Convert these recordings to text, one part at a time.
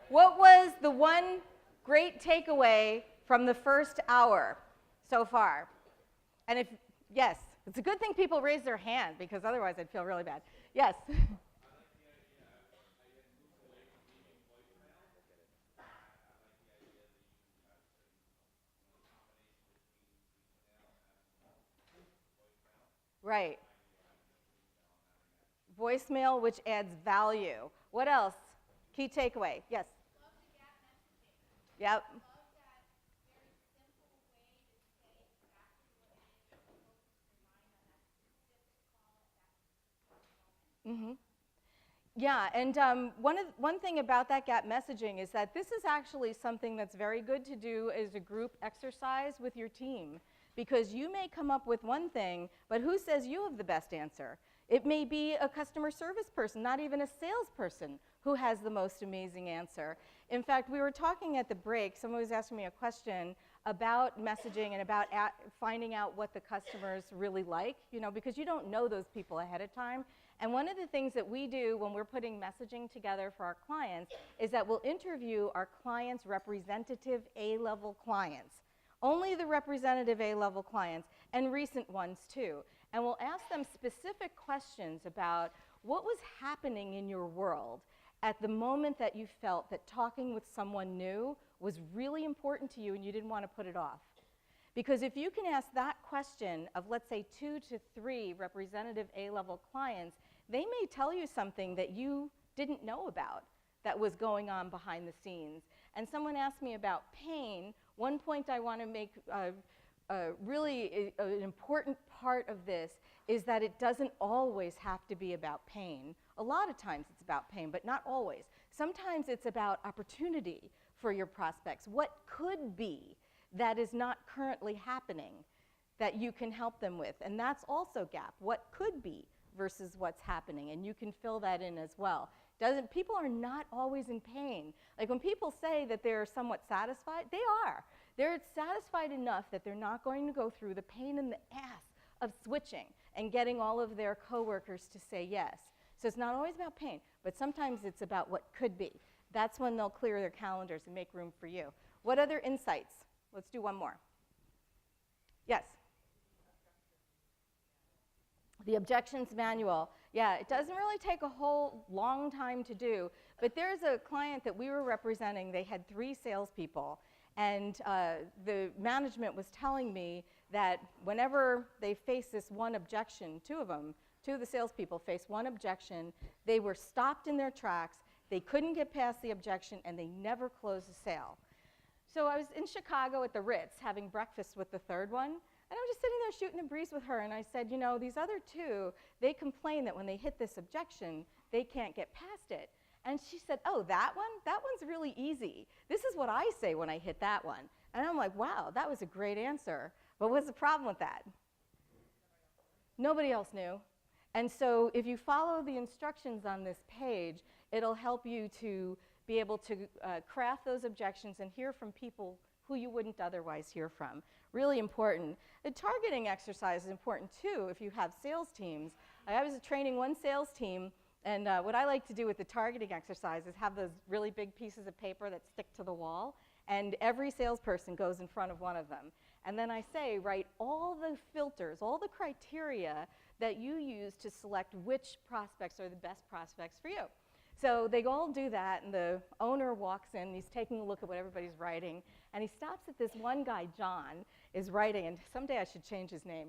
What was the one great takeaway from the first hour so far? And if, yes, it's a good thing people raise their hand because otherwise I'd feel really bad. Yes. Right. Voicemail, which adds value. What else? Key takeaway. Yes. Yep. Mm-hmm. Yeah, and one thing about that gap messaging is that this is actually something that's very good to do as a group exercise with your team, because you may come up with one thing, but who says you have the best answer? It may be a customer service person, not even a salesperson, who has the most amazing answer. In fact, we were talking at the break, someone was asking me a question about messaging and about finding out what the customers really like, because you don't know those people ahead of time. And one of the things that we do when we're putting messaging together for our clients is that we'll interview our clients' representative A-level clients, only the representative A-level clients, and recent ones too. And we'll ask them specific questions about what was happening in your world at the moment that you felt that talking with someone new was really important to you and you didn't want to put it off. Because if you can ask that question of, let's say, 2 to 3 representative A-level clients, they may tell you something that you didn't know about that was going on behind the scenes. And someone asked me about pain. One point I want to make really an important part of this is that it doesn't always have to be about pain. A lot of times it's about pain, but not always. Sometimes it's about opportunity for your prospects. What could be that is not currently happening that you can help them with? And that's also gap. What could be versus what's happening? And you can fill that in as well. People are not always in pain. Like when people say that they're somewhat satisfied, they are. They're satisfied enough that they're not going to go through the pain in the ass of switching and getting all of their coworkers to say yes. So it's not always about pain, but sometimes it's about what could be. That's when they'll clear their calendars and make room for you. What other insights? Let's do one more. Yes? The objections manual. Yeah, it doesn't really take a whole long time to do, but there's a client that we were representing. They had 3 salespeople, and the management was telling me that whenever they face this one objection, 2 of the salespeople faced one objection, they were stopped in their tracks, they couldn't get past the objection, and they never closed a sale. So I was in Chicago at the Ritz having breakfast with the 3rd one, and I was just sitting there shooting the breeze with her, and I said, these other 2, they complain that when they hit this objection, they can't get past it. And she said, oh, that one? That one's really easy. This is what I say when I hit that one. And I'm like, wow, that was a great answer. But what's the problem with that? Nobody else knew. And so if you follow the instructions on this page, it'll help you to be able to craft those objections and hear from people who you wouldn't otherwise hear from. Really important. The targeting exercise is important too if you have sales teams. I was training one sales team, and what I like to do with the targeting exercise is have those really big pieces of paper that stick to the wall, and every salesperson goes in front of one of them. And then I say, write all the filters, all the criteria that you use to select which prospects are the best prospects for you. So they all do that, and the owner walks in, he's taking a look at what everybody's writing, and he stops at this one guy, John, is writing, and someday I should change his name,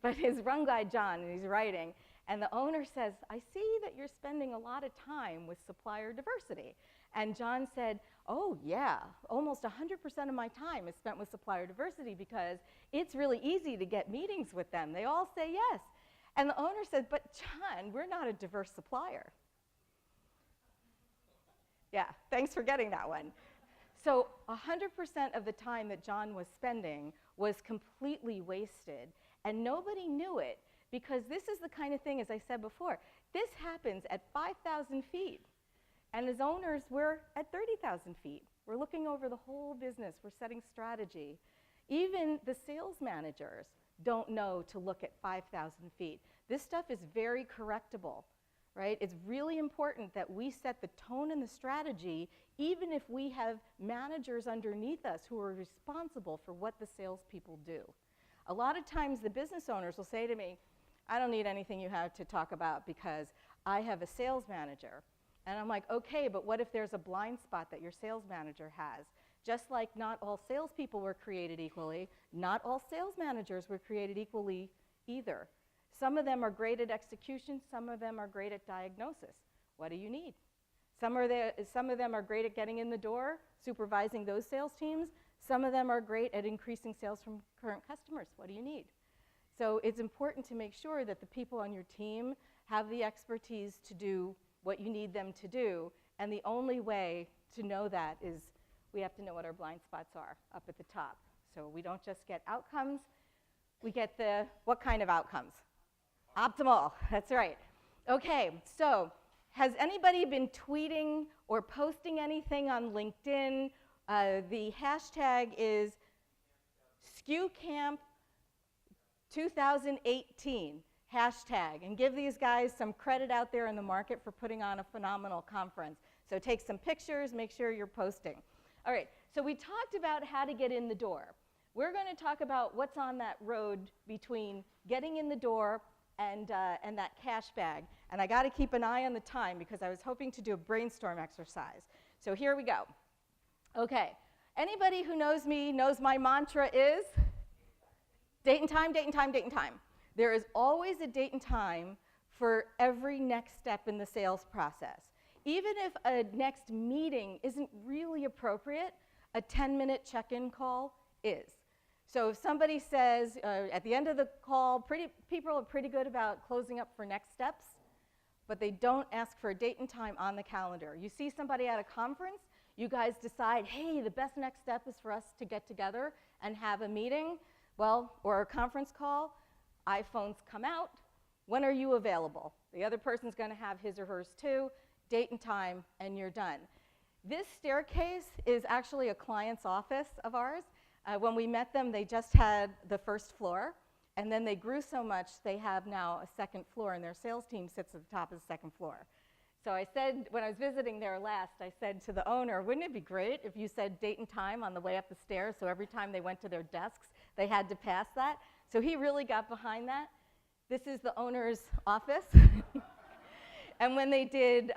but his one guy, John, and he's writing, and the owner says, I see that you're spending a lot of time with supplier diversity. And John said, oh yeah, almost 100% of my time is spent with supplier diversity because it's really easy to get meetings with them. They all say yes. And the owner said, but John, we're not a diverse supplier. Yeah, thanks for getting that one. So 100% of the time that John was spending was completely wasted, and nobody knew it because this is the kind of thing, as I said before, this happens at 5,000 feet. And as owners, we're at 30,000 feet. We're looking over the whole business. We're setting strategy. Even the sales managers don't know to look at 5,000 feet. This stuff is very correctable, right? It's really important that we set the tone and the strategy, even if we have managers underneath us who are responsible for what the salespeople do. A lot of times the business owners will say to me, I don't need anything you have to talk about because I have a sales manager. And I'm like, okay, but what if there's a blind spot that your sales manager has? Just like not all salespeople were created equally, not all sales managers were created equally either. Some of them are great at execution, some of them are great at diagnosis. What do you need? Some of them are great at getting in the door, supervising those sales teams. Some of them are great at increasing sales from current customers. What do you need? So it's important to make sure that the people on your team have the expertise to do what you need them to do. And the only way to know that is we have to know what our blind spots are up at the top. So we don't just get outcomes, we get the, what kind of outcomes? Optimal, that's right. Okay, so has anybody been tweeting or posting anything on LinkedIn? The hashtag is skucamp 2018 hashtag, and give these guys some credit out there in the market for putting on a phenomenal conference. So take some pictures, make sure you're posting. All right, so we talked about how to get in the door. We're going to talk about what's on that road between getting in the door and that cash bag. And I got to keep an eye on the time because I was hoping to do a brainstorm exercise. So here we go. Okay, anybody who knows me knows my mantra is date and time, date and time, date and time. There is always a date and time for every next step in the sales process. Even if a next meeting isn't really appropriate, a 10-minute check-in call is. So if somebody says at the end of the call, people are pretty good about closing up for next steps, but they don't ask for a date and time on the calendar. You see somebody at a conference, you guys decide, hey, the best next step is for us to get together and have a meeting, well, or a conference call. iPhones come out. When are you available? The other person's going to have his or hers too. Date and time, and you're done. This staircase is actually a client's office of ours. When we met them, they just had the first floor, and then they grew so much they have now a second floor, and their sales team sits at the top of the second floor. So I said, when I was visiting there last, I said to the owner, wouldn't it be great if you said date and time on the way up the stairs, so every time they went to their desks, they had to pass that? So he really got behind that. This is the owner's office. And when they did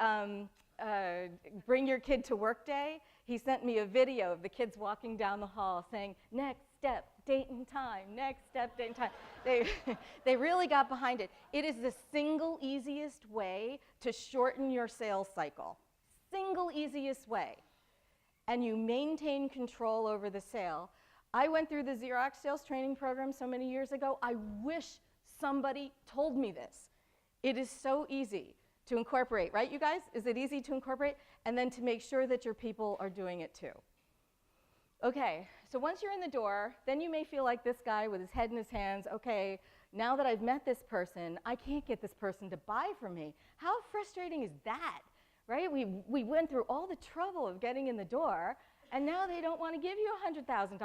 Bring Your Kid to Work Day, he sent me a video of the kids walking down the hall saying, next step, date and time, next step, date and time. They really got behind it. It is the single easiest way to shorten your sales cycle. Single easiest way. And you maintain control over the sale. I went through the Xerox sales training program so many years ago. I wish somebody told me this. It is so easy to incorporate, right, you guys? Is it easy to incorporate? And then to make sure that your people are doing it too. Okay, so once you're in the door, then you may feel like this guy with his head in his hands. Okay, now that I've met this person, I can't get this person to buy from me. How frustrating is that, right? We went through all the trouble of getting in the door, and now they don't want to give you $100,000.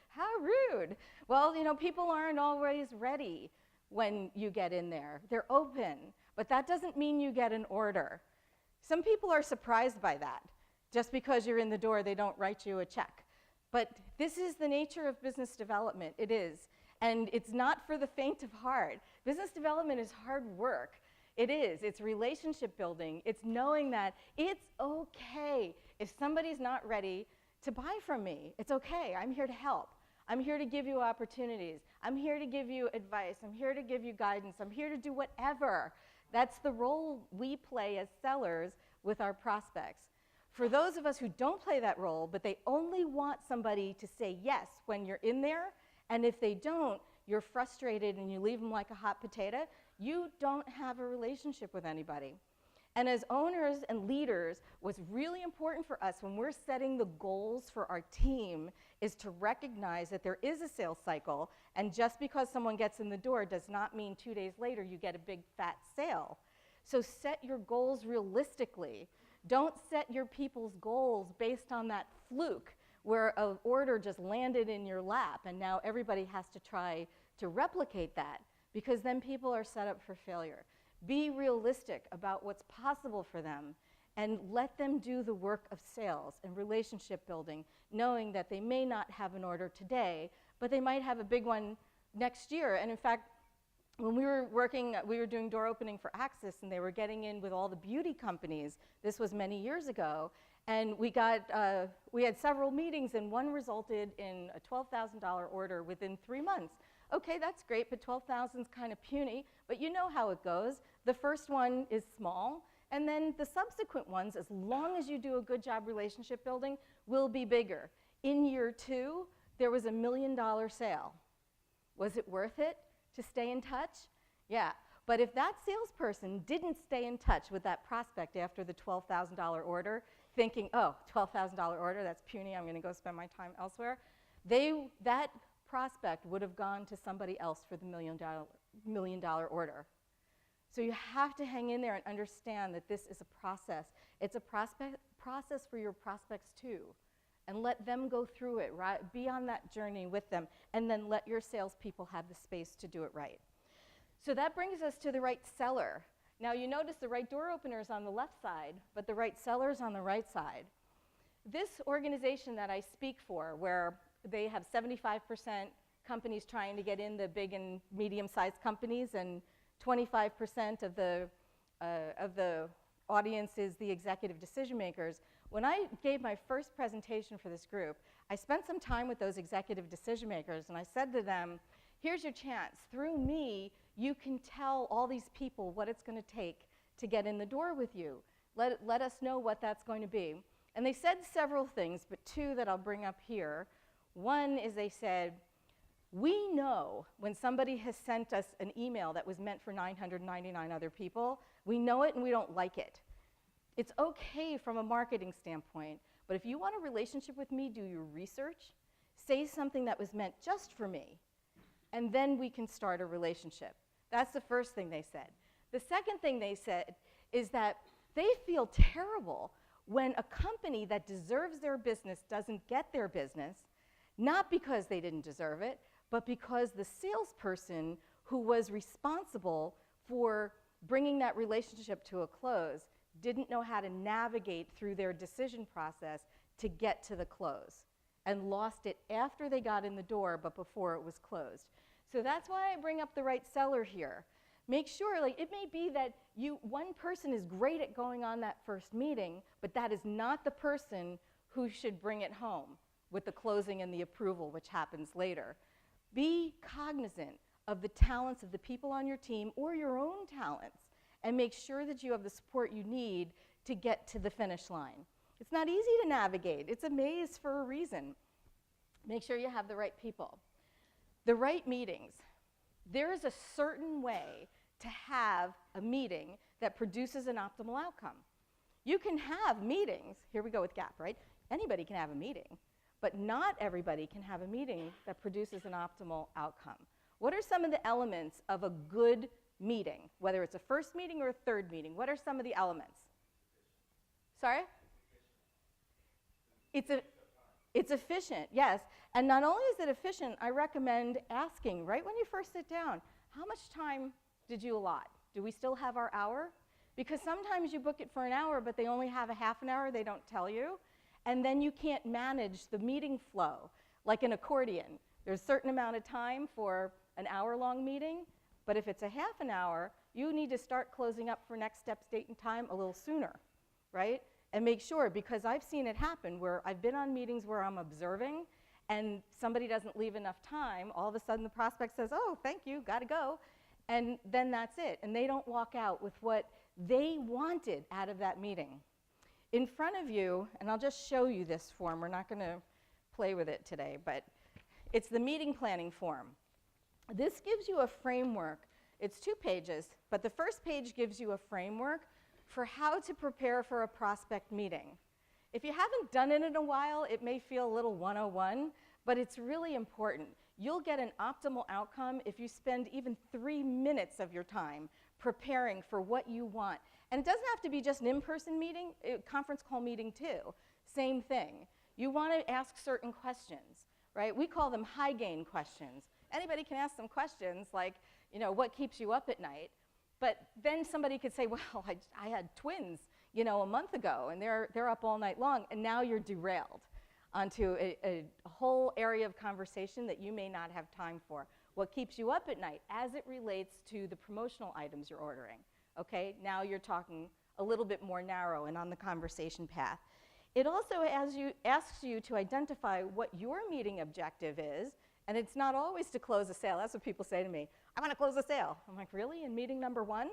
How rude. Well, you know, people aren't always ready when you get in there. They're open, but that doesn't mean you get an order. Some people are surprised by that. Just because you're in the door, they don't write you a check. But this is the nature of business development. It is. And it's not for the faint of heart. Business development is hard work. It is. It's relationship building. It's knowing that it's okay if somebody's not ready to buy from me. It's okay. I'm here to help. I'm here to give you opportunities. I'm here to give you advice. I'm here to give you guidance. I'm here to do whatever. That's the role we play as sellers with our prospects. For those of us who don't play that role, but they only want somebody to say yes when you're in there, and if they don't, you're frustrated and you leave them like a hot potato, you don't have a relationship with anybody. And as owners and leaders, what's really important for us when we're setting the goals for our team is to recognize that there is a sales cycle, and just because someone gets in the door does not mean 2 days later you get a big fat sale. So set your goals realistically. Don't set your people's goals based on that fluke where an order just landed in your lap and now everybody has to try to replicate that, because then people are set up for failure. Be realistic about what's possible for them and let them do the work of sales and relationship building, knowing that they may not have an order today, but they might have a big one next year. And in fact, when we were doing door opening for Axis, and they were getting in with all the beauty companies. This was many years ago. And we had several meetings, and one resulted in a $12,000 order within 3 months. Okay, that's great, but 12,000 is kind of puny, but you know how it goes. The first one is small, and then the subsequent ones, as long as you do a good job relationship building, will be bigger. In year 2, there was a $1 million sale. Was it worth it to stay in touch? Yeah, but if that salesperson didn't stay in touch with that prospect after the $12,000 order, thinking, oh, $12,000 order, that's puny, I'm going to go spend my time elsewhere, that prospect would have gone to somebody else for the $1 million order. So you have to hang in there and understand that this is a process. It's a process for your prospects too. And let them go through it, right? Be on that journey with them, and then let your salespeople have the space to do it right. So that brings us to the right seller. Now you notice the right door opener is on the left side, but the right seller is on the right side. This organization that I speak for, where they have 75% companies trying to get in, the big and medium-sized companies, and 25% of the audience is the executive decision makers. When I gave my first presentation for this group, I spent some time with those executive decision makers, and I said to them, here's your chance. Through me, you can tell all these people what it's going to take to get in the door with you. Let us know what that's going to be. And they said several things, but 2 that I'll bring up here. One is they said, we know when somebody has sent us an email that was meant for 999 other people, we know it and we don't like it. It's okay from a marketing standpoint, but if you want a relationship with me, do your research, say something that was meant just for me, and then we can start a relationship. That's the first thing they said. The second thing they said is that they feel terrible when a company that deserves their business doesn't get their business, not because they didn't deserve it, but because the salesperson who was responsible for bringing that relationship to a close didn't know how to navigate through their decision process to get to the close, and lost it after they got in the door but before it was closed. So that's why I bring up the right seller here. Make sure, like, it may be that one person is great at going on that first meeting, but that is not the person who should bring it home with the closing and the approval, which happens later. Be cognizant of the talents of the people on your team or your own talents, and make sure that you have the support you need to get to the finish line. It's not easy to navigate. It's a maze for a reason. Make sure you have the right people. The right meetings. There is a certain way to have a meeting that produces an optimal outcome. You can have meetings, here we go with GAP, right? Anybody can have a meeting, but not everybody can have a meeting that produces an optimal outcome. What are some of the elements of a good meeting, whether it's a first meeting or a third meeting? What are some of the elements? Sorry? It's efficient, yes. And not only is it efficient, I recommend asking right when you first sit down, how much time did you allot? Do we still have our hour? Because sometimes you book it for an hour, but they only have a half an hour, they don't tell you. And then you can't manage the meeting flow, like an accordion. There's a certain amount of time for an hour-long meeting, but if it's a half an hour, you need to start closing up for next steps, date, and time a little sooner, right? And make sure, because I've seen it happen where I've been on meetings where I'm observing and somebody doesn't leave enough time, all of a sudden the prospect says, oh, thank you, gotta go, and then that's it. And they don't walk out with what they wanted out of that meeting. In front of you, and I'll just show you this form, we're not gonna play with it today, but it's the meeting planning form. This gives you a framework. It's 2 pages, but the first page gives you a framework for how to prepare for a prospect meeting. If you haven't done it in a while, it may feel a little 101, but it's really important. You'll get an optimal outcome if you spend even 3 minutes of your time preparing for what you want. And it doesn't have to be just an in-person meeting, conference call meeting too. Same thing. You want to ask certain questions, right? We call them high gain questions. Anybody can ask some questions like, you know, what keeps you up at night? But then somebody could say, well, I had twins, you know, a month ago, and they're up all night long, and now you're derailed onto a whole area of conversation that you may not have time for. What keeps you up at night as it relates to the promotional items you're ordering, okay? Now you're talking a little bit more narrow and on the conversation path. It also asks you to identify what your meeting objective is, and it's not always to close a sale. That's what people say to me. I want to close a sale. I'm like, really? In meeting number 1?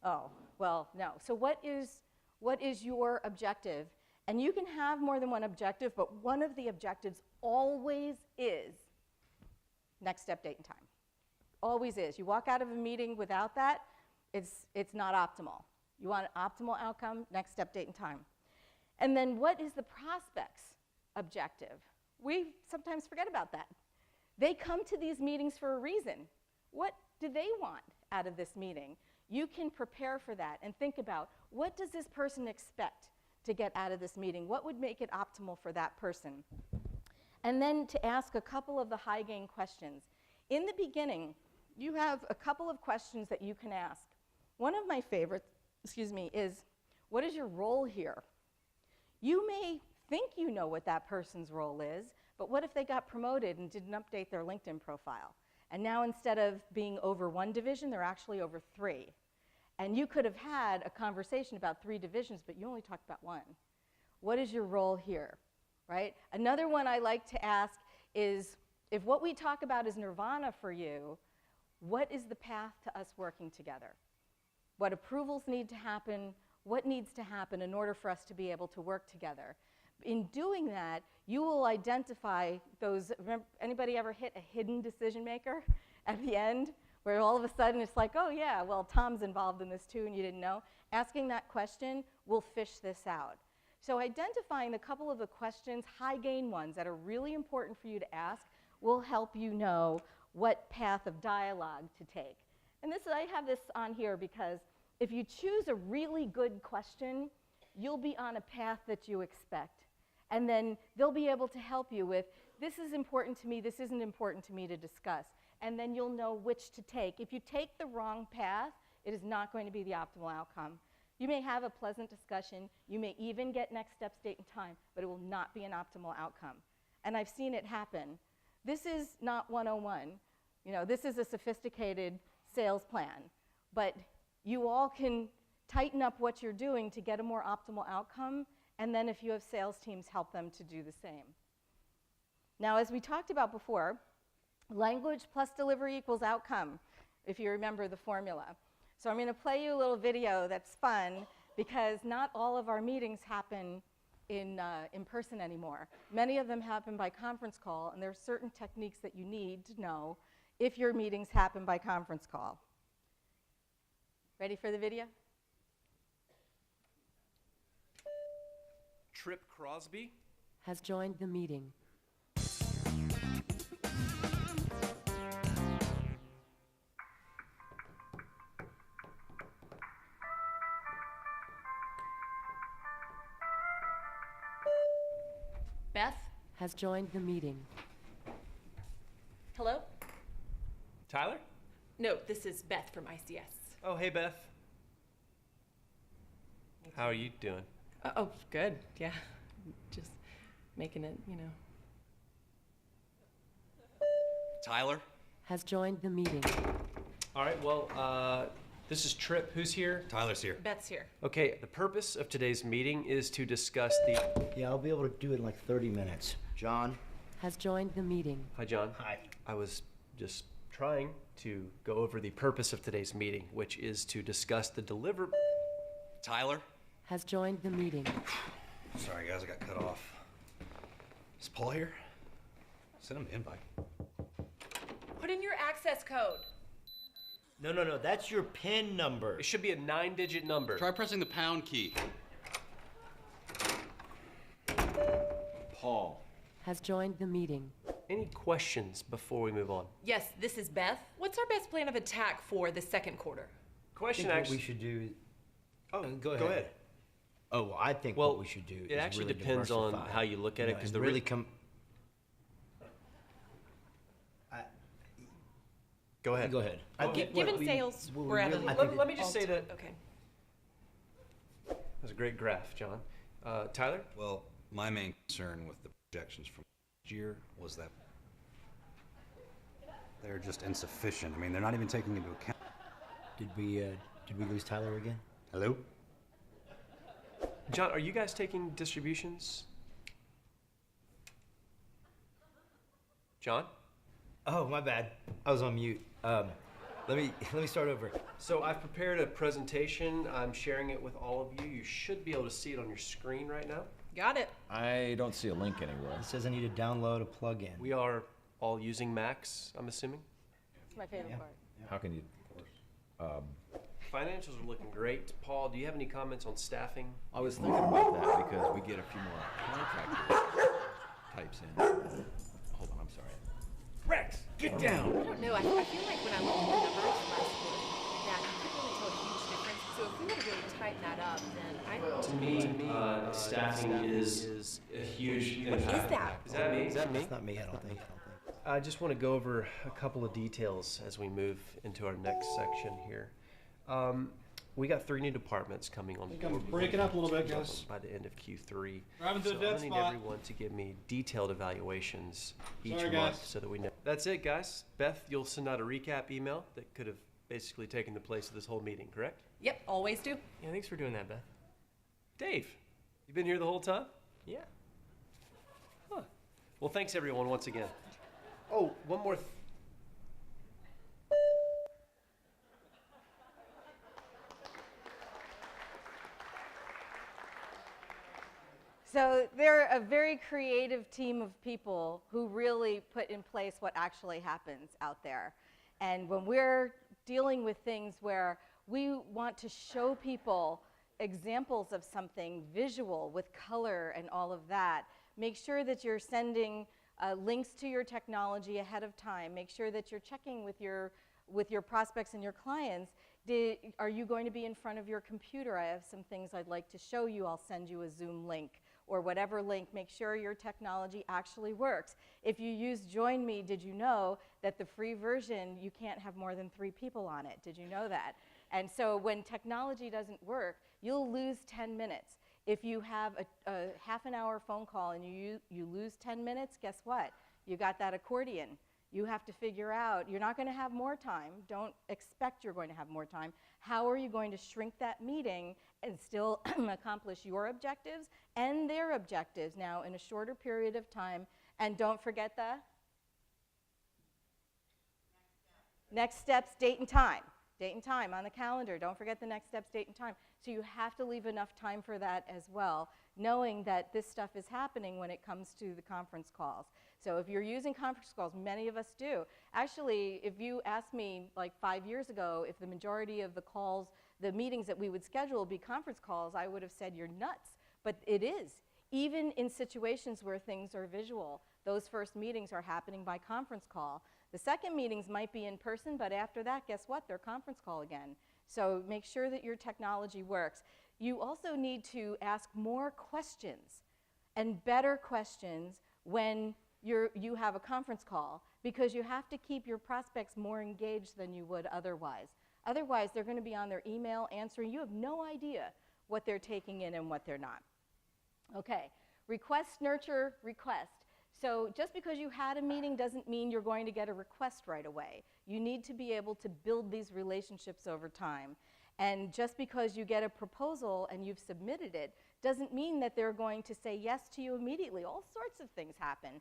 Oh, well, no. So what is your objective? And you can have more than one objective, but one of the objectives always is next step, date, and time. Always is. You walk out of a meeting without that, it's not optimal. You want an optimal outcome, next step, date, and time. And then what is the prospect's objective? We sometimes forget about that. They come to these meetings for a reason. What do they want out of this meeting? You can prepare for that and think about, what does this person expect to get out of this meeting? What would make it optimal for that person? And then to ask a couple of the high gain questions. In the beginning, you have a couple of questions that you can ask. One of my favorites, is, what is your role here? You may think you know what that person's role is, but what if they got promoted and didn't update their LinkedIn profile? And now instead of being over 1 division, they're actually over 3. And you could have had a conversation about 3 divisions, but you only talked about 1. What is your role here, right? Another one I like to ask is, if what we talk about is nirvana for you, what is the path to us working together? What approvals need to happen? What needs to happen in order for us to be able to work together? In doing that, you will identify those. Remember, anybody ever hit a hidden decision maker at the end, where all of a sudden it's like, oh yeah, well, Tom's involved in this too and you didn't know? Asking that question will fish this out. So identifying a couple of the questions, high gain ones that are really important for you to ask, will help you know what path of dialogue to take. And I have this on here because if you choose a really good question, you'll be on a path that you expect. And then they'll be able to help you with, this is important to me, this isn't important to me to discuss. And then you'll know which to take. If you take the wrong path, it is not going to be the optimal outcome. You may have a pleasant discussion, you may even get next steps, date, and time, but it will not be an optimal outcome. And I've seen it happen. This is not 101. You know, this is a sophisticated sales plan, but you all can tighten up what you're doing to get a more optimal outcome, and then if you have sales teams, help them to do the same. Now, as we talked about before, language plus delivery equals outcome, if you remember the formula. So I'm going to play you a little video that's fun, because not all of our meetings happen in person anymore. Many of them happen by conference call, and there are certain techniques that you need to know if your meetings happen by conference call. Ready for the video? Trip Crosby has joined the meeting. Beth? Has joined the meeting. Hello? Tyler? No, this is Beth from ICS. Oh, hey, Beth. How are you doing? Oh, good. Yeah. Just making it, you know. Tyler? Has joined the meeting. All right, well, this is Trip. Who's here? Tyler's here. Beth's here. Okay, the purpose of today's meeting is to discuss the... Yeah, I'll be able to do it in like 30 minutes. John? Has joined the meeting. Hi, John. Hi. I was just trying to go over the purpose of today's meeting, which is to discuss the Tyler? Has joined the meeting. Sorry, guys, I got cut off. Is Paul here? Send him the invite. Put in your access code. No, that's your PIN number. It should be a 9-digit number. Try pressing the pound key. Paul. Has joined the meeting. Any questions before we move on? Yes, this is Beth. What's our best plan of attack for the second quarter? question what actually. we should do. Oh, go go ahead. ahead. Oh, well, I think Well, what we should do it is actually really depends on diversify, how you look at it, 'cause and the really re- come. Go ahead. Go ahead. I think what Given we- sales, what we we're at really- a. I think Let me just say that Okay. was a great graph, John. Tyler? Well, my main concern with the projections from last year was that they're just insufficient. I mean, they're not even taking into account. Did we lose Tyler again? Hello? John, are you guys taking distributions? John? Oh, my bad. I was on mute. Let me start over. So I've prepared a presentation. I'm sharing it with all of you. You should be able to see it on your screen right now. Got it. I don't see a link anywhere. It says I need to download a plugin. We are all using Macs, I'm assuming. It's my favorite Yeah. part. How can you? Financials are looking great. Paul, do you have any comments on staffing? I was thinking about that because we get a few more contractors types in. Hold on, I'm sorry. Rex, get down! I don't know. I feel like when I looked at the numbers last quarter, that you couldn't really tell a huge difference. So if we were to really tighten that up, then I To me, staffing is a huge impact. is that? Is that me? Is that me? It's not me, I don't think. I just want to go over a couple of details as we move into our next section here. We got 3 new departments coming on board. I'm breaking up a little bit, guys. By the end of Q3. Driving to So a dead I need spot. everyone to give me detailed evaluations each Sorry, month guys. so that we know. That's it, guys. Beth, you'll send out a recap email that could have basically taken the place of this whole meeting, correct? Yep, always do. Yeah, thanks for doing that, Beth. Dave, you been here the whole time? Yeah. Huh. Well, thanks everyone once again. Oh, one more. So they're a very creative team of people who really put in place what actually happens out there. And when we're dealing with things where we want to show people examples of something visual with color and all of that, make sure that you're sending links to your technology ahead of time. Make sure that you're checking with your prospects and your clients. Are you going to be in front of your computer? I have some things I'd like to show you. I'll send you a Zoom link or whatever link. Make sure your technology actually works. If you use Join Me, did you know that the free version, you can't have more than 3 people on it? Did you know that? And so when technology doesn't work, you'll lose 10 minutes. If you have a half an hour phone call and you lose 10 minutes, guess what? You got that accordion. You have to figure out, you're not going to have more time. Don't expect you're going to have more time. How are you going to shrink that meeting and still accomplish your objectives and their objectives now in a shorter period of time? And don't forget the next steps, date and time. Date and time on the calendar. Don't forget the next steps, date and time. So you have to leave enough time for that as well, knowing that this stuff is happening when it comes to the conference calls. So if you're using conference calls, many of us do. Actually, if you asked me like 5 years ago if the majority of the calls, the meetings that we would schedule would be conference calls, I would have said you're nuts. But it is. Even in situations where things are visual, those first meetings are happening by conference call. The second meetings might be in person, but after that, guess what? They're conference call again. So make sure that your technology works. You also need to ask more questions and better questions when you have a conference call, because you have to keep your prospects more engaged than you would otherwise. Otherwise, they're going to be on their email answering. You have no idea what they're taking in and what they're not. Okay, request, nurture, request. So just because you had a meeting doesn't mean you're going to get a request right away. You need to be able to build these relationships over time. And just because you get a proposal and you've submitted it doesn't mean that they're going to say yes to you immediately. All sorts of things happen.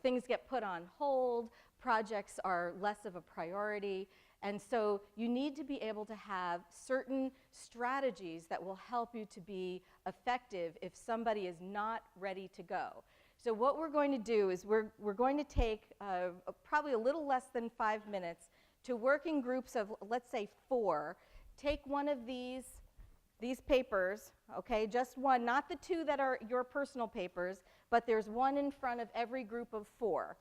Things get put on hold, projects are less of a priority, and so you need to be able to have certain strategies that will help you to be effective if somebody is not ready to go. So what we're going to do is we're going to take probably a little less than 5 minutes to work in groups of, let's say, 4. Take one of these papers, okay, just one, not the 2 that are your personal papers, but there's one in front of every group of 4,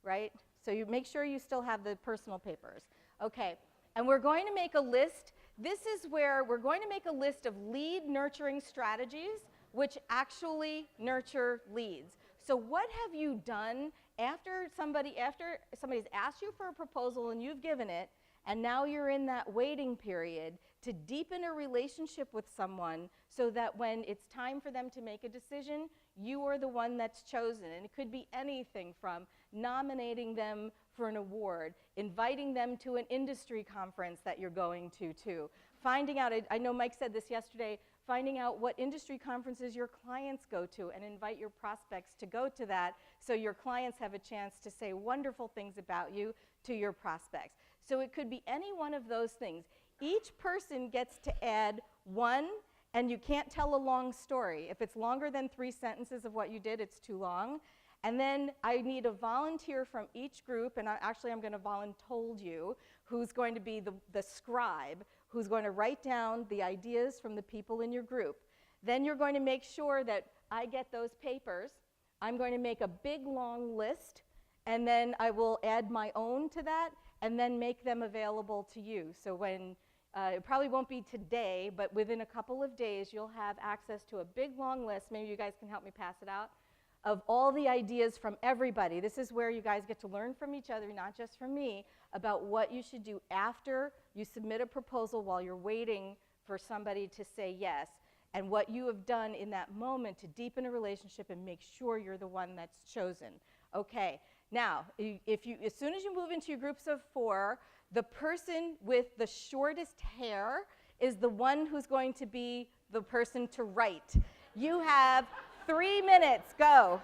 right? So you make sure you still have the personal papers. Okay, and we're going to make a list This is where we're going to make a list of lead nurturing strategies which actually nurture leads. So what have you done after somebody's asked you for a proposal and you've given it, and now you're in that waiting period to deepen a relationship with someone so that when it's time for them to make a decision, you are the one that's chosen. And it could be anything from nominating them for an award, inviting them to an industry conference that you're going to, finding out, I know Mike said this yesterday, finding out what industry conferences your clients go to and invite your prospects to go to that so your clients have a chance to say wonderful things about you to your prospects. So it could be any one of those things. Each person gets to add one, and you can't tell a long story. If it's longer than 3 sentences of what you did, it's too long. And then I need a volunteer from each group, and I'm going to voluntold you, who's going to be the scribe, who's going to write down the ideas from the people in your group. Then you're going to make sure that I get those papers. I'm going to make a big, long list, and then I will add my own to that, and then make them available to you. So when, it probably won't be today, but within a couple of days, you'll have access to a big, long list. Maybe you guys can help me pass it out, of all the ideas from everybody. This is where you guys get to learn from each other, not just from me, about what you should do after you submit a proposal while you're waiting for somebody to say yes, and what you have done in that moment to deepen a relationship and make sure you're the one that's chosen. Okay, now, as soon as you move into your groups of 4, the person with the shortest hair is the one who's going to be the person to write. You have 3 minutes, go.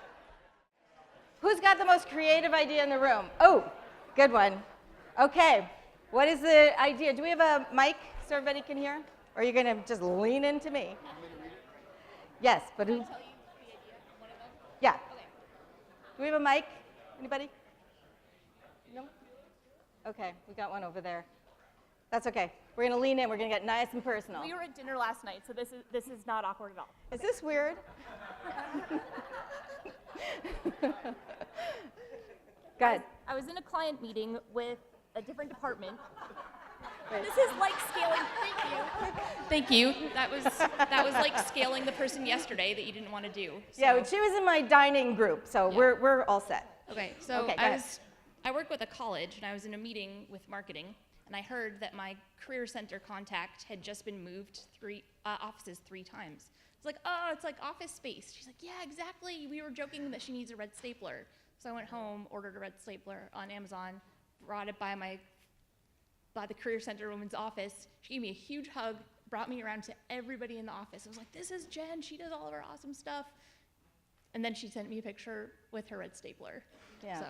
Who's got the most creative idea in the room? Oh, good one. Okay, what is the idea? Do we have a mic so everybody can hear? Or are you gonna just lean into me? Yes, but who? Yeah. Do we have a mic? Anybody? No? Okay, we got one over there. That's okay. We're gonna lean in, we're gonna get nice and personal. We were at dinner last night, so this is not awkward at all. Is this weird? Go ahead. I was in a client meeting with a different department. This is like scaling. Thank you. That was like scaling the person yesterday that you didn't want to do. So. Yeah, she was in my dining group, so Yeah. we're all set. Okay, so Okay, go ahead. I work with a college, and I was in a meeting with marketing, and I heard that my career center contact had just been moved offices 3 times. It's like, oh, it's like office space. She's like, yeah, exactly. We were joking that she needs a red stapler. So I went home, ordered a red stapler on Amazon, brought it by the career center woman's office. She gave me a huge hug, brought me around to everybody in the office. I was like, this is Jen. She does all of our awesome stuff. And then she sent me a picture with her red stapler. Yeah. So.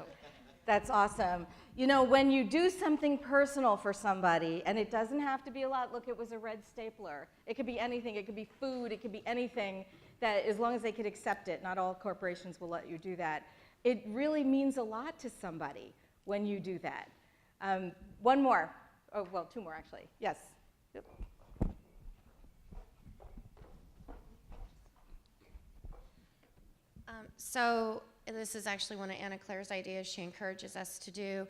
That's awesome. You know, when you do something personal for somebody, and it doesn't have to be a lot, look, it was a red stapler. It could be anything. It could be food. It could be anything, that as long as they could accept it. Not all corporations will let you do that. It really means a lot to somebody when you do that. One more. Oh, well, 2 more, actually. Yes. Yep. So this is actually one of Anna Claire's ideas she encourages us to do.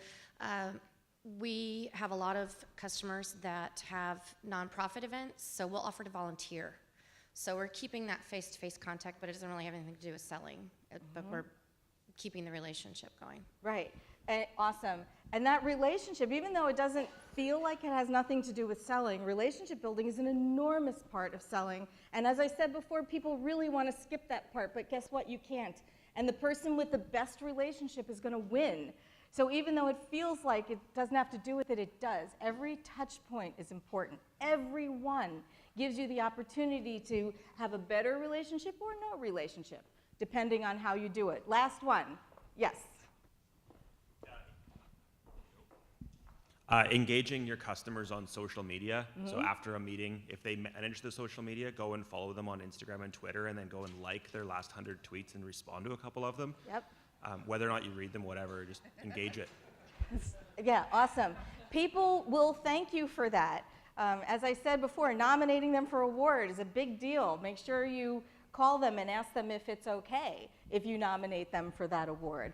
We have a lot of customers that have nonprofit events, so we'll offer to volunteer. So we're keeping that face-to-face contact, but it doesn't really have anything to do with selling, but we're keeping the relationship going. Right. Awesome. And that relationship, even though it doesn't feel like it has nothing to do with selling, relationship building is an enormous part of selling. And as I said before, people really want to skip that part, but guess what? You can't. And the person with the best relationship is going to win. So even though it feels like it doesn't have to do with it, it does. Every touch point is important. Every one gives you the opportunity to have a better relationship or no relationship, depending on how you do it. Last one. Yes. Engaging your customers on social media. So after a meeting, if they manage the social media, go and follow them on Instagram and Twitter, and then go and like their last 100 tweets and respond to a couple of them. Yep. Whether or not you read them, whatever, just engage it. Yeah, awesome. People will thank you for that. As I said before, nominating them for award is a big deal. Make sure you call them and ask them if it's okay if you nominate them for that award.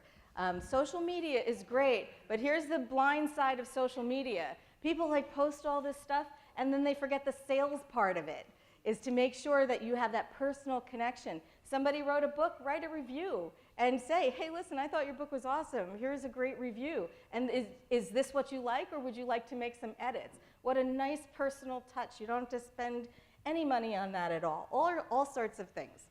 Social media is great, but here's the blind side of social media. People like post all this stuff, and then they forget the sales part of it, is to make sure that you have that personal connection. Somebody wrote a book, write a review and say, hey, listen, I thought your book was awesome. Here's a great review. And is this what you like, or would you like to make some edits? What a nice personal touch. You don't have to spend any money on that at all sorts of things.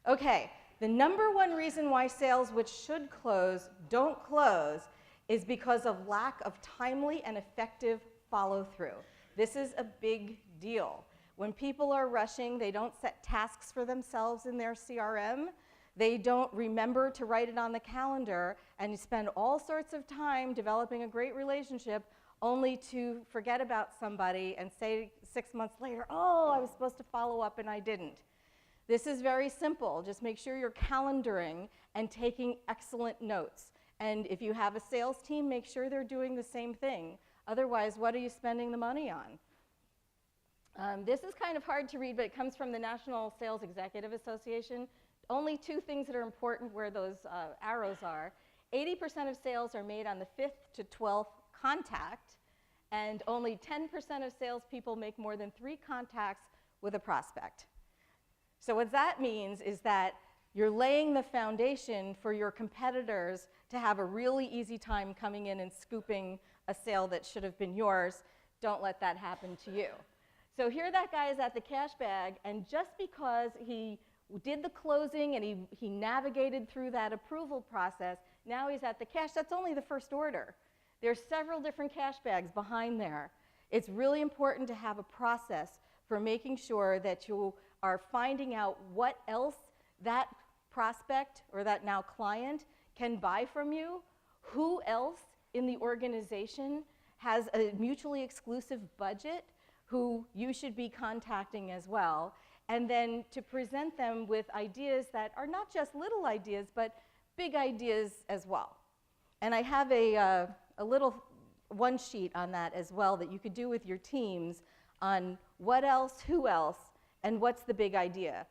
Okay, the number one reason why sales which should close don't close is because of lack of timely and effective follow-through. This is a big deal. When people are rushing, they don't set tasks for themselves in their CRM. They don't remember to write it on the calendar, and you spend all sorts of time developing a great relationship only to forget about somebody and say 6 months later, oh, I was supposed to follow up and I didn't. This is very simple. Just make sure you're calendaring and taking excellent notes. And if you have a sales team, make sure they're doing the same thing. Otherwise, what are you spending the money on? This is kind of hard to read, but it comes from the National Sales Executive Association. Only 2 things that are important where those arrows are. 80% of sales are made on the 5th to 12th contact, and only 10% of salespeople make more than 3 contacts with a prospect. So what that means is that you're laying the foundation for your competitors to have a really easy time coming in and scooping a sale that should have been yours. Don't let that happen to you. So here that guy is at the cash bag, and just because he did the closing and he navigated through that approval process, now he's at the cash. That's only the first order. There's several different cash bags behind there. It's really important to have a process for making sure that you are finding out what else that prospect or that now client can buy from you, who else in the organization has a mutually exclusive budget who you should be contacting as well, and then to present them with ideas that are not just little ideas, but big ideas as well. And I have a little one sheet on that as well that you could do with your teams on what else, who else, and what's the big idea.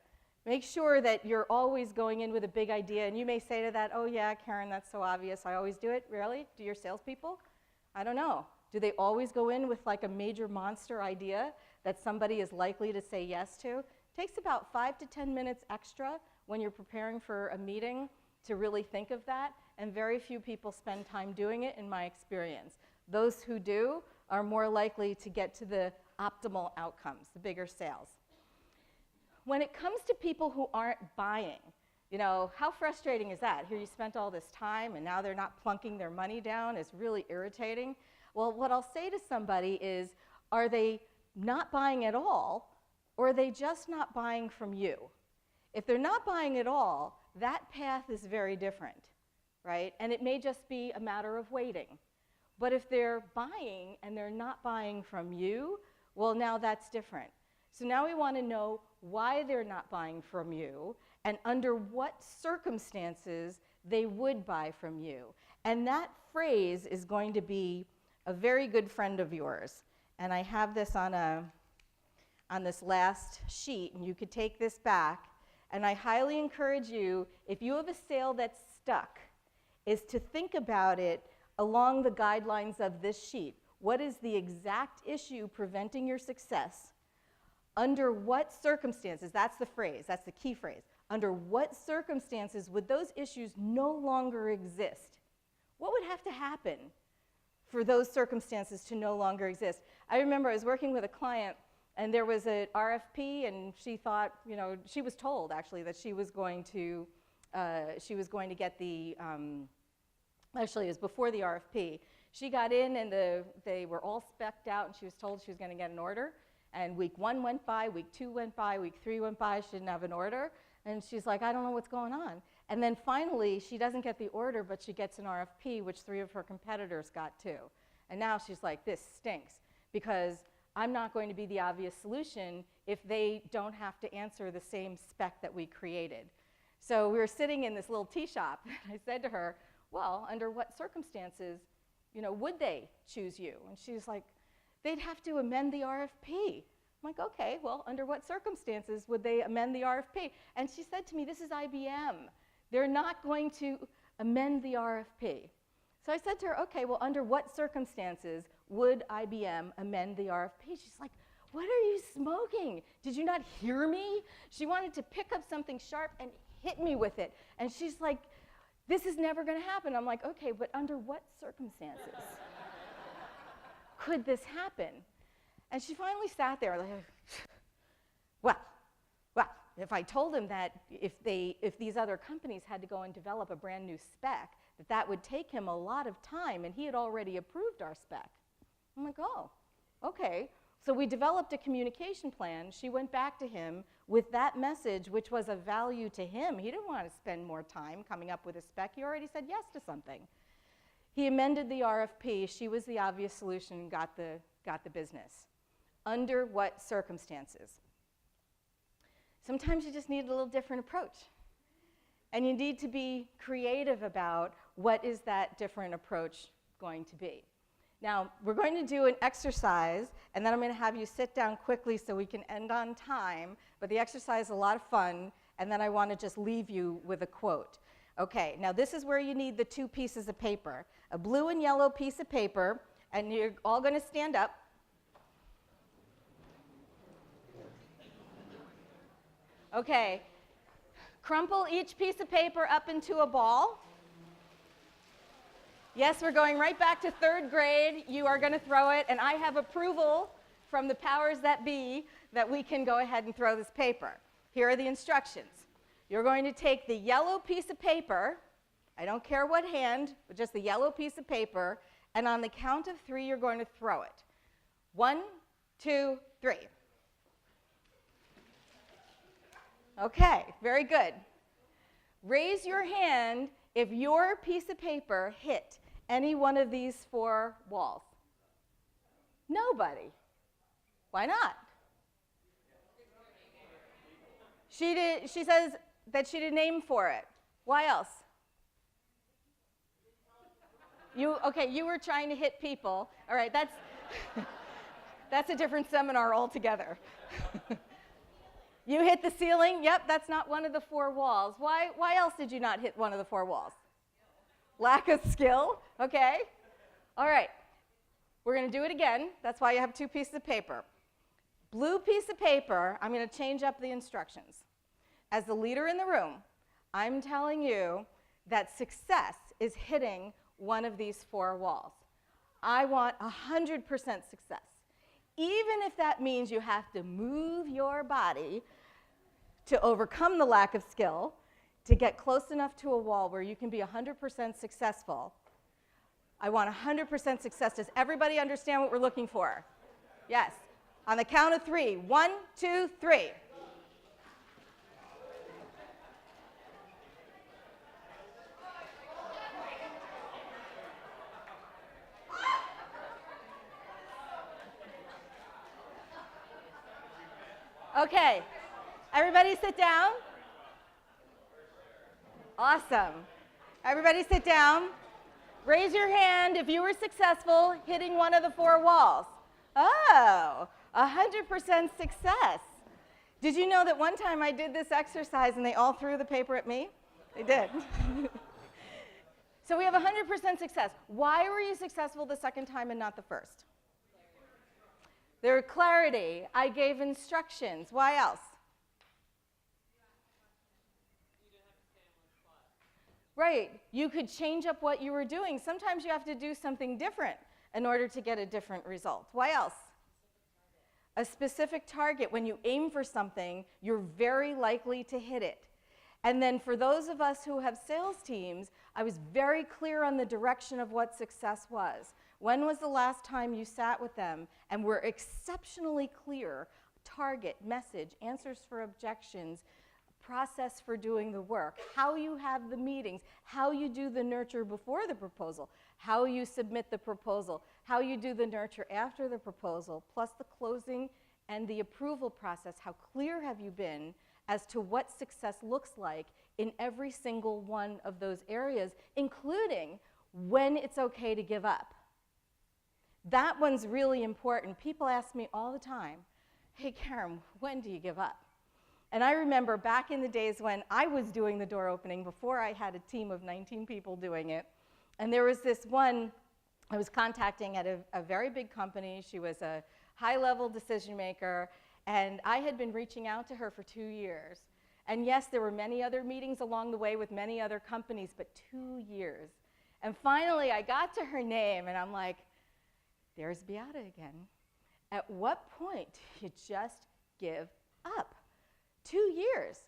Make sure that you're always going in with a big idea, and you may say to that, oh yeah, Caryn, that's so obvious, I always do it. Really? Do your salespeople? I don't know. Do they always go in with like a major monster idea that somebody is likely to say yes to? It takes about 5 to 10 minutes extra when you're preparing for a meeting to really think of that, and very few people spend time doing it in my experience. Those who do are more likely to get to the optimal outcomes, the bigger sales. When it comes to people who aren't buying, you know, how frustrating is that? Here you spent all this time and now they're not plunking their money down. It's really irritating. Well, what I'll say to somebody is, are they not buying at all, or are they just not buying from you? If they're not buying at all, that path is very different, right? And it may just be a matter of waiting. But if they're buying and they're not buying from you, well, now that's different. So now we want to know why they're not buying from you and under what circumstances they would buy from you. And that phrase is going to be a very good friend of yours. And I have this on this last sheet, and you could take this back. And I highly encourage you, if you have a sale that's stuck, is to think about it along the guidelines of this sheet. What is the exact issue preventing your success? Under what circumstances, that's the phrase, that's the key phrase. Under what circumstances would those issues no longer exist? What would have to happen for those circumstances to no longer exist? I remember I was working with a client, and there was an RFP, and she thought, you know, she was told actually that she was going to get the, actually it was before the RFP. She got in and they were all spec'd out, and she was told she was going to get an order. And week 1 went by, week 2 went by, week 3 went by, she didn't have an order. And she's like, I don't know what's going on. And then finally, she doesn't get the order, but she gets an RFP, which 3 of her competitors got too. And now she's like, this stinks, because I'm not going to be the obvious solution if they don't have to answer the same spec that we created. So we were sitting in this little tea shop, and I said to her, well, under what circumstances, you know, would they choose you? And she's like, they'd have to amend the RFP. I'm like, okay, well, under what circumstances would they amend the RFP? And she said to me, this is IBM. They're not going to amend the RFP. So I said to her, okay, well, under what circumstances would IBM amend the RFP? She's like, what are you smoking? Did you not hear me? She wanted to pick up something sharp and hit me with it. And she's like, this is never going to happen. I'm like, okay, but under what circumstances could this happen? And she finally sat there like, well, if I told him that if these other companies had to go and develop a brand new spec, that would take him a lot of time, and he had already approved our spec. I'm like, oh, okay. So we developed a communication plan. She went back to him with that message, which was of value to him. He didn't want to spend more time coming up with a spec. He already said yes to something. He amended the RFP. She was the obvious solution and got the business. Under what circumstances? Sometimes you just need a little different approach. And you need to be creative about what is that different approach going to be. Now, we're going to do an exercise, and then I'm going to have you sit down quickly so we can end on time. But the exercise is a lot of fun, and then I want to just leave you with a quote. Okay, now this is where you need the two pieces of paper. A blue and yellow piece of paper, and you're all going to stand up. Okay, crumple each piece of paper up into a ball. Yes, we're going right back to 3rd grade. You are going to throw it, and I have approval from the powers that be that we can go ahead and throw this paper. Here are the instructions. You're going to take the yellow piece of paper, I don't care what hand, but just the yellow piece of paper, and on the count of 3, you're going to throw it. 1, 2, 3. Okay, very good. Raise your hand if your piece of paper hit any one of these 4 walls. Nobody. Why not? She says that she did name for it. Why else? You were trying to hit people. All right, that's a different seminar altogether. You hit the ceiling. Yep, that's not one of the 4 walls. Why else did you not hit one of the 4 walls? Lack of skill, okay. All right, we're going to do it again. That's why you have 2 pieces of paper. Blue piece of paper, I'm going to change up the instructions. As the leader in the room, I'm telling you that success is hitting one of these 4 walls. I want 100% success. Even if that means you have to move your body to overcome the lack of skill, to get close enough to a wall where you can be 100% successful. I want 100% success. Does everybody understand what we're looking for? Yes. On the count of 3. 1, 2, 3. Okay. Everybody sit down. Awesome. Everybody sit down. Raise your hand if you were successful hitting one of the 4 walls. Oh, 100% success. Did you know that one time I did this exercise and they all threw the paper at me? They did. So we have 100% success. Why were you successful the second time and not the first? There was clarity. I gave instructions. Why else? Right. You could change up what you were doing. Sometimes you have to do something different in order to get a different result. Why else? A specific target. When you aim for something, you're very likely to hit it. And then for those of us who have sales teams, I was very clear on the direction of what success was. When was the last time you sat with them and were exceptionally clear? Target, message, answers for objections, process for doing the work, how you have the meetings, how you do the nurture before the proposal, how you submit the proposal, how you do the nurture after the proposal, plus the closing and the approval process. How clear have you been as to what success looks like in every single one of those areas, including when it's okay to give up? That one's really important. People ask me all the time, hey, Caryn, when do you give up? And I remember back in the days when I was doing the door opening, before I had a team of 19 people doing it, and there was this one I was contacting at a very big company. She was a high-level decision maker, and I had been reaching out to her for 2 years. And yes, there were many other meetings along the way with many other companies, but 2 years. And finally, I got to her name, and I'm like, there's Beata again. At what point do you just give up? 2 years.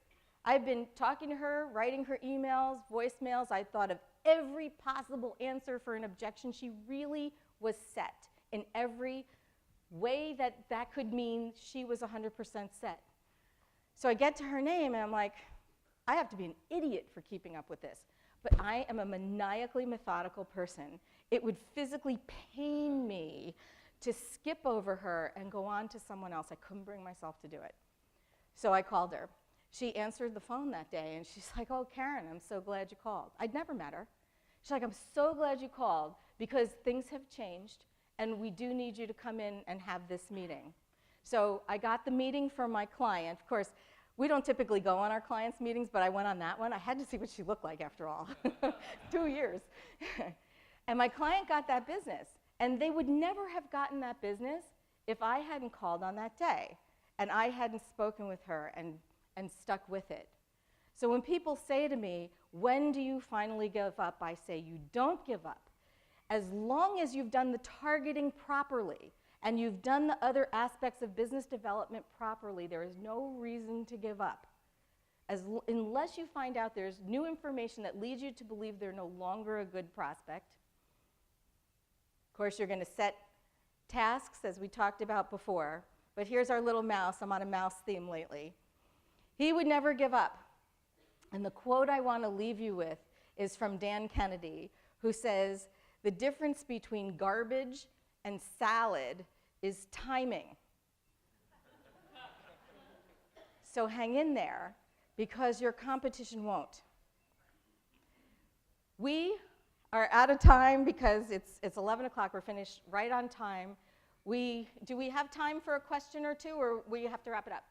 I've been talking to her, writing her emails, voicemails. I thought of every possible answer for an objection. She really was set in every way that could mean she was 100% set. So I get to her name, and I'm like, I have to be an idiot for keeping up with this. But I am a maniacally methodical person. It would physically pain me to skip over her and go on to someone else. I couldn't bring myself to do it. So I called her. She answered the phone that day, and she's like, oh, Caryn, I'm so glad you called. I'd never met her. She's like, I'm so glad you called because things have changed, and we do need you to come in and have this meeting. So I got the meeting for my client. Of course, we don't typically go on our clients' meetings, but I went on that one. I had to see what she looked like after all. 2 years. And my client got that business. And they would never have gotten that business if I hadn't called on that day and I hadn't spoken with her and stuck with it. So when people say to me, when do you finally give up? I say, you don't give up. As long as you've done the targeting properly and you've done the other aspects of business development properly, there is no reason to give up. Unless you find out there's new information that leads you to believe they're no longer a good prospect. Of course, you're going to set tasks, as we talked about before. But here's our little mouse. I'm on a mouse theme lately. He would never give up. And the quote I want to leave you with is from Dan Kennedy, who says, the difference between garbage and salad is timing. So hang in there, because your competition won't. We are out of time because it's 11 o'clock. We're finished right on time. Do we have time for a question or two, or will you have to wrap it up?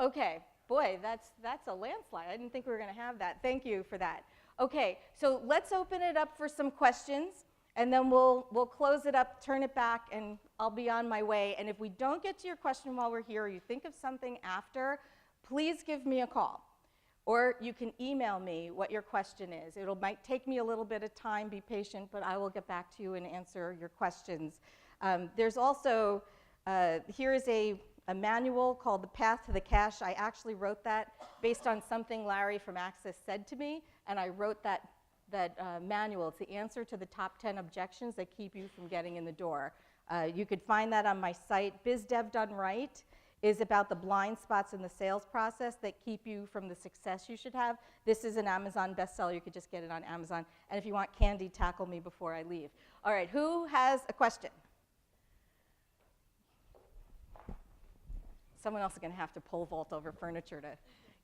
Okay, boy, that's a landslide. I didn't think we were going to have that. Thank you for that. Okay, so let's open it up for some questions, and then we'll close it up, turn it back, and I'll be on my way. And if we don't get to your question while we're here, or you think of something after, please give me a call. Or you can email me what your question is. Might take me a little bit of time, be patient, but I will get back to you and answer your questions. There's also, here is a manual called The Path to the Cash. I actually wrote that based on something Larry from Access said to me, and I wrote that manual. It's the answer to the top 10 objections that keep you from getting in the door. You could find that on my site. Biz Dev Done Right is about the blind spots in the sales process that keep you from the success you should have. This is an Amazon bestseller. You could just get it on Amazon. And if you want candy, tackle me before I leave. All right, who has a question? Someone else is going to have to pole vault over furniture to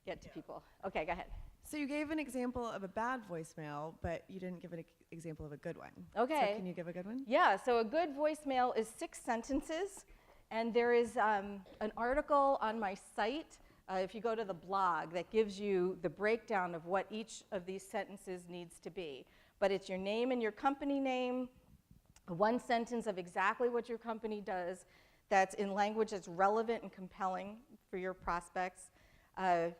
get to people. Okay, go ahead. So you gave an example of a bad voicemail, but you didn't give an example of a good one. Okay. So can you give a good one? Yeah, so a good voicemail is 6 sentences. And there is an article on my site, if you go to the blog, that gives you the breakdown of what each of these sentences needs to be. But it's your name and your company name, one sentence of exactly what your company does that's in language that's relevant and compelling for your prospects, a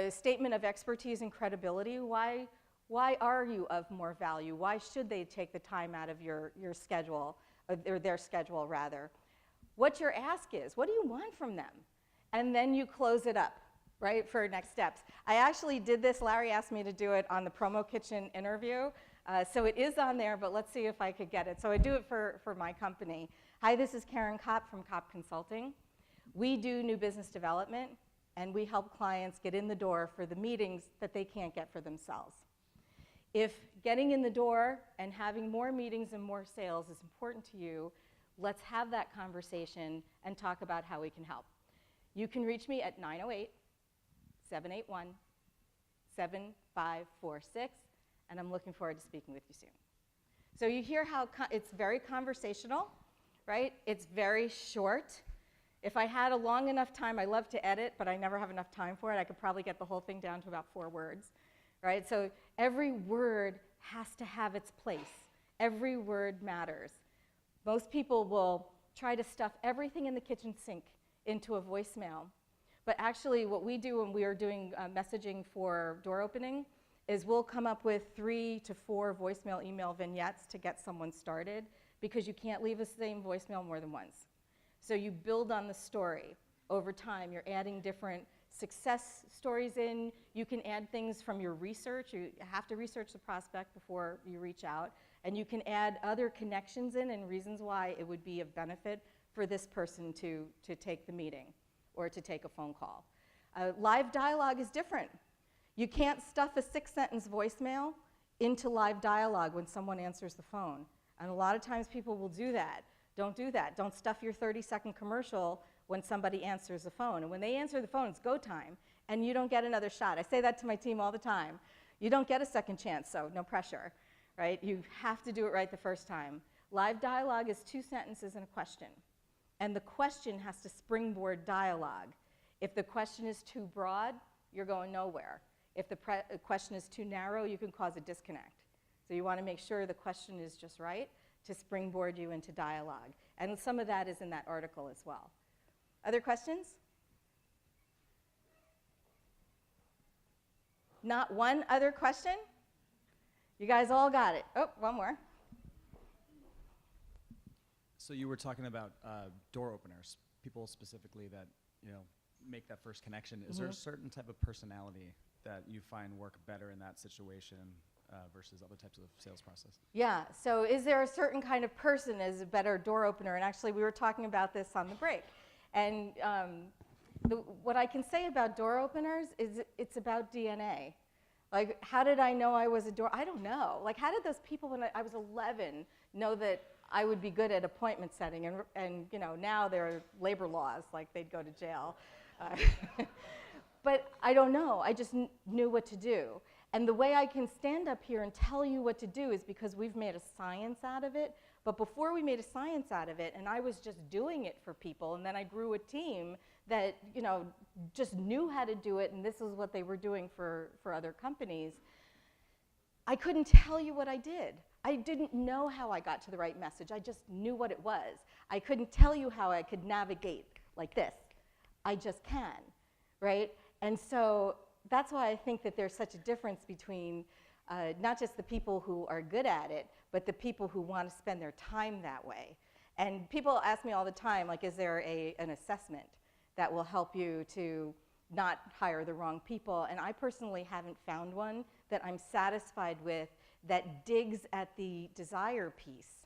statement of expertise and credibility. Why are you of more value? Why should they take the time out of your schedule, or their schedule rather? What your ask is, what do you want from them? And then you close it up, right, for next steps. I actually did this, Larry asked me to do it on the Promo Kitchen interview, so it is on there, but let's see if I could get it. So I do it for my company. Hi, this is Caryn Kopp from Kopp Consulting. We do new business development, and we help clients get in the door for the meetings that they can't get for themselves. If getting in the door and having more meetings and more sales is important to you, let's have that conversation and talk about how we can help. You can reach me at 908-781-7546, and I'm looking forward to speaking with you soon. So you hear how it's very conversational, right? It's very short. If I had a long enough time, I love to edit, but I never have enough time for it. I could probably get the whole thing down to about 4 words, right? So every word has to have its place. Every word matters. Most people will try to stuff everything in the kitchen sink into a voicemail. But actually, what we do when we are doing messaging for door opening is we'll come up with 3 to 4 voicemail email vignettes to get someone started, because you can't leave the same voicemail more than once. So you build on the story over time. You're adding different success stories in. You can add things from your research. You have to research the prospect before you reach out. And you can add other connections in and reasons why it would be of benefit for this person to take the meeting or to take a phone call. Live dialogue is different. You can't stuff a 6-sentence voicemail into live dialogue when someone answers the phone. And a lot of times people will do that. Don't do that. Don't stuff your 30-second commercial when somebody answers the phone. And when they answer the phone, it's go time, and you don't get another shot. I say that to my team all the time. You don't get a second chance, so no pressure, right? You have to do it right the first time. Live dialogue is 2 sentences and a question. And the question has to springboard dialogue. If the question is too broad, you're going nowhere. If the question is too narrow, you can cause a disconnect. So you want to make sure the question is just right to springboard you into dialogue. And some of that is in that article as well. Other questions? Not one other question? You guys all got it. Oh, one more. So you were talking about door openers, people specifically that make that first connection. Is there a certain type of personality that you find work better in that situation versus other types of sales process? Yeah, so is there a certain kind of person as a better door opener? And actually we were talking about this on the break. And what I can say about door openers is it's about DNA. Like, how did I know I was a door? I don't know. Like, how did those people when I was 11 know that I would be good at appointment setting? And now there are labor laws, like they'd go to jail. But I don't know. I just knew what to do. And the way I can stand up here and tell you what to do is because we've made a science out of it. But before we made a science out of it, and I was just doing it for people, and then I grew a team that just knew how to do it, and this is what they were doing for other companies, I couldn't tell you what I did. I didn't know how I got to the right message. I just knew what it was. I couldn't tell you how I could navigate like this. I just can, right? And so that's why I think that there's such a difference between not just the people who are good at it, but the people who want to spend their time that way. And people ask me all the time, like, is there an assessment that will help you to not hire the wrong people? And I personally haven't found one that I'm satisfied with that digs at the desire piece,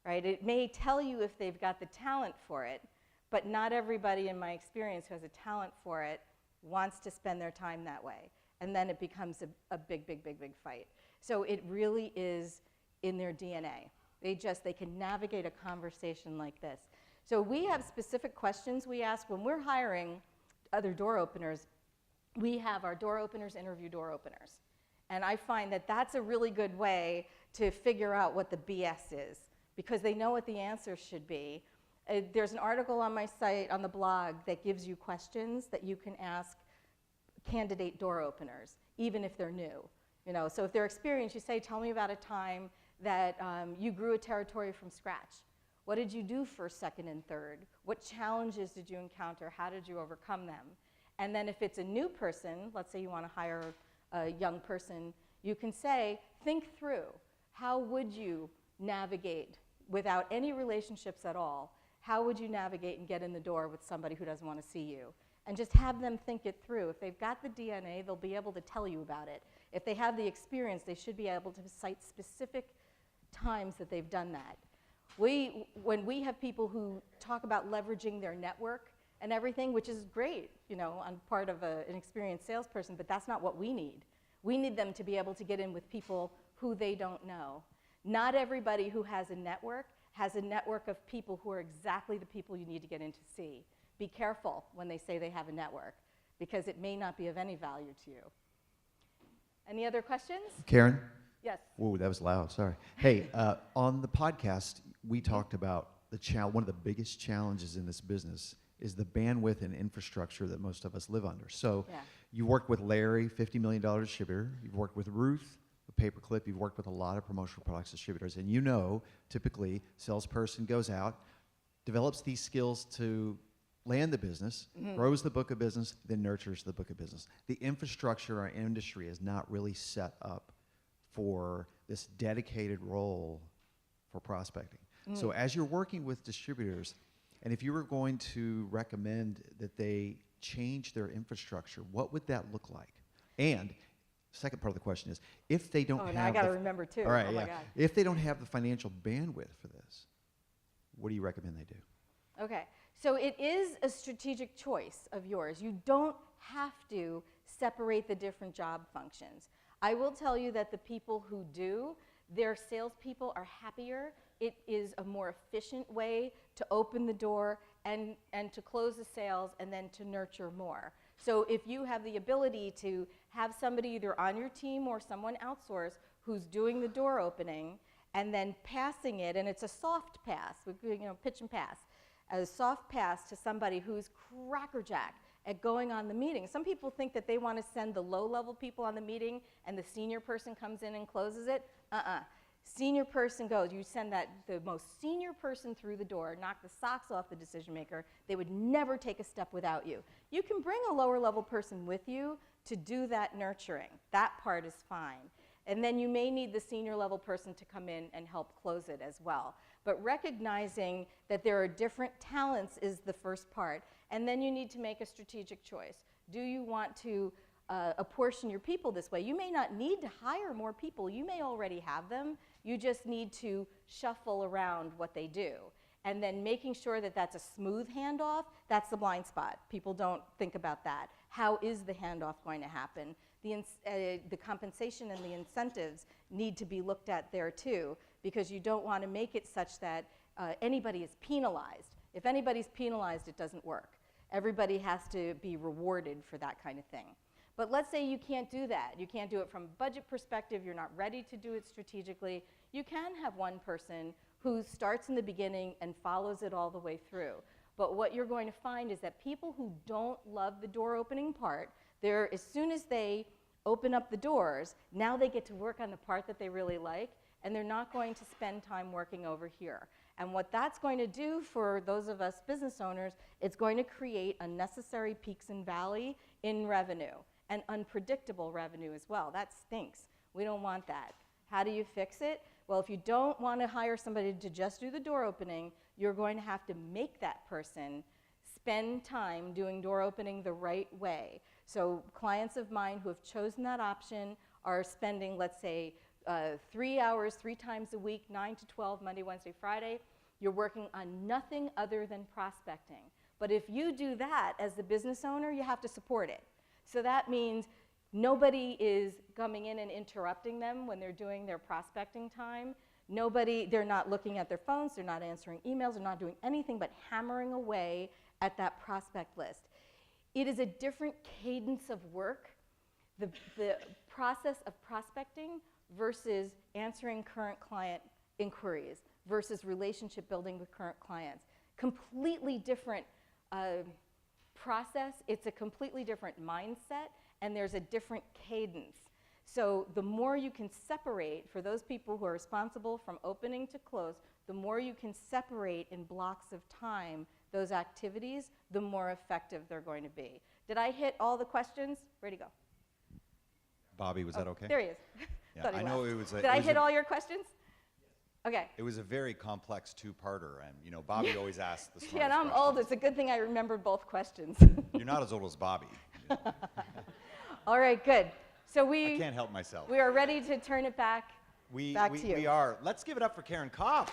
right? It may tell you if they've got the talent for it, but not everybody in my experience who has a talent for it wants to spend their time that way. And then it becomes a big, big, big, big fight. So it really is in their DNA. They can navigate a conversation like this. So we have specific questions we ask when we're hiring other door openers. We have our door openers interview door openers. And I find that that's a really good way to figure out what the BS is, because they know what the answer should be. There's an article on my site, on the blog, that gives you questions that you can ask candidate door openers, even if they're new. So if they're experienced, you say, tell me about a time that you grew a territory from scratch. What did you do first, second, and third? What challenges did you encounter? How did you overcome them? And then if it's a new person, let's say you want to hire a young person, you can say, think through, how would you navigate without any relationships at all? How would you navigate and get in the door with somebody who doesn't want to see you? And just have them think it through. If they've got the DNA, they'll be able to tell you about it. If they have the experience, they should be able to cite specific times that they've done that. When we have people who talk about leveraging their network and everything, which is great, on part of an experienced salesperson, but that's not what we need. We need them to be able to get in with people who they don't know. Not everybody who has a network of people who are exactly the people you need to get in to see. Be careful when they say they have a network, because it may not be of any value to you. Any other questions? Caryn? Yes. Whoa, that was loud, sorry. Hey, on the podcast, we talked about one of the biggest challenges in this business is the bandwidth and infrastructure that most of us live under. So you work with Larry, $50 million distributor. You've worked with Ruth, a pay-per-clip, you've worked with a lot of promotional products distributors, and you know, typically, salesperson goes out, develops these skills to land the business, grows the book of business, then nurtures the book of business. The infrastructure in our industry is not really set up for this dedicated role for prospecting. So as you're working with distributors, and if you were going to recommend that they change their infrastructure, what would that look like? And second part of the question is, if they don't have now I got to remember too. All right, oh yeah. my God. If they don't have the financial bandwidth for this, what do you recommend they do? Okay, so it is a strategic choice of yours. You don't have to separate the different job functions. I will tell you that the people who do, their salespeople are happier. It is a more efficient way to open the door and to close the sales and then to nurture more. So if you have the ability to have somebody either on your team or someone outsourced who's doing the door opening and then passing it, and it's a soft pass, pitch and pass, a soft pass to somebody who's crackerjack at going on the meeting. Some people think that they want to send the low-level people on the meeting and the senior person comes in and closes it. Senior person goes, you send the most senior person through the door, knock the socks off the decision maker. They would never take a step without you. You can bring a lower level person with you to do that nurturing. That part is fine. And then you may need the senior level person to come in and help close it as well. But recognizing that there are different talents is the first part. And then you need to make a strategic choice. Do you want to apportion your people this way? You may not need to hire more people. You may already have them. You just need to shuffle around what they do. And then making sure that that's a smooth handoff, that's the blind spot. People don't think about that. How is the handoff going to happen? The compensation and the incentives need to be looked at there too, because you don't want to make it such that anybody is penalized. If anybody's penalized, it doesn't work. Everybody has to be rewarded for that kind of thing. But let's say you can't do that. You can't do it from a budget perspective. You're not ready to do it strategically. You can have one person who starts in the beginning and follows it all the way through. But what you're going to find is that people who don't love the door opening part, as soon as they open up the doors, now they get to work on the part that they really like, and they're not going to spend time working over here. And what that's going to do for those of us business owners, it's going to create unnecessary peaks and valleys in revenue, and unpredictable revenue as well. That stinks. We don't want that. How do you fix it? Well, if you don't want to hire somebody to just do the door opening, you're going to have to make that person spend time doing door opening the right way. So clients of mine who have chosen that option are spending, let's say, 3 hours, 3 times a week, 9 to 12, Monday, Wednesday, Friday. You're working on nothing other than prospecting. But if you do that as the business owner, you have to support it. So that means nobody is coming in and interrupting them when they're doing their prospecting time. They're not looking at their phones, they're not answering emails, they're not doing anything but hammering away at that prospect list. It is a different cadence of work, the process of prospecting versus answering current client inquiries versus relationship building with current clients. Completely different process, it's a completely different mindset, and there's a different cadence. So the more you can separate, for those people who are responsible from opening to close, the more you can separate in blocks of time those activities, the more effective they're going to be. Did I hit all the questions? Where'd he go? Bobby, was that okay? There he is. Yeah, Thought he I know left. it was. Did I hit all your questions? Okay. It was a very complex two-parter, and Bobby always asks the smartest Yeah, and I'm questions. old. It's a good thing I remembered both questions. You're not as old as Bobby. All right, good. So I can't help myself. We are ready to turn it back to you. We are. Let's give it up for Caryn Kopp.